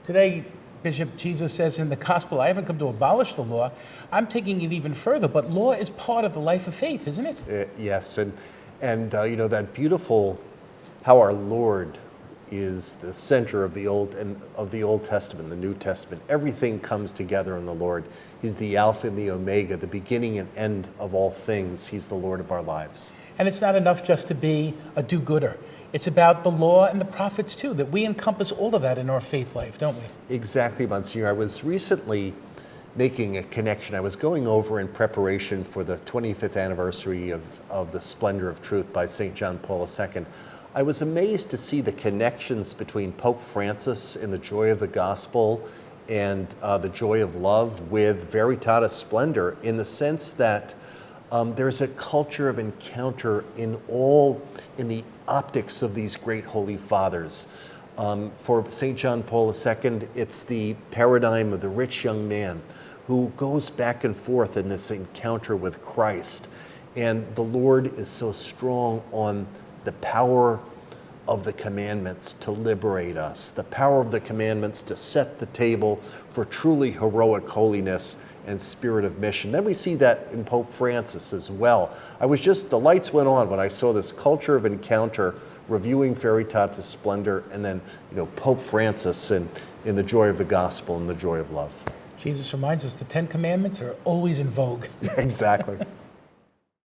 Today, Bishop, Jesus says in the gospel, I haven't come to abolish the law. I'm taking it even further, but law is part of the life of faith, isn't it? Yes, and that beautiful, how our Lord is the center of the Old Testament, the New Testament. Everything comes together in the Lord. He's the Alpha and the Omega, the beginning and end of all things. He's the Lord of our lives. And it's not enough just to be a do-gooder. It's about the law and the prophets too, that we encompass all of that in our faith life, don't we? Exactly, Monsignor. I was recently making a connection. I was going over in preparation for the 25th anniversary of the Splendor of Truth by St. John Paul II. I was amazed to see the connections between Pope Francis in the joy of the gospel and the joy of love with Veritatis Splendor, in the sense that there's a culture of encounter in the optics of these great holy fathers. For St. John Paul II, it's the paradigm of the rich young man who goes back and forth in this encounter with Christ. And the Lord is so strong on the power of the commandments to liberate us, the power of the commandments to set the table for truly heroic holiness and spirit of mission. Then we see that in Pope Francis as well. The lights went on when I saw this culture of encounter, reviewing Veritatis Splendor, and then Pope Francis in the joy of the gospel and the joy of love. Jesus reminds us the 10 Commandments are always in vogue. Exactly.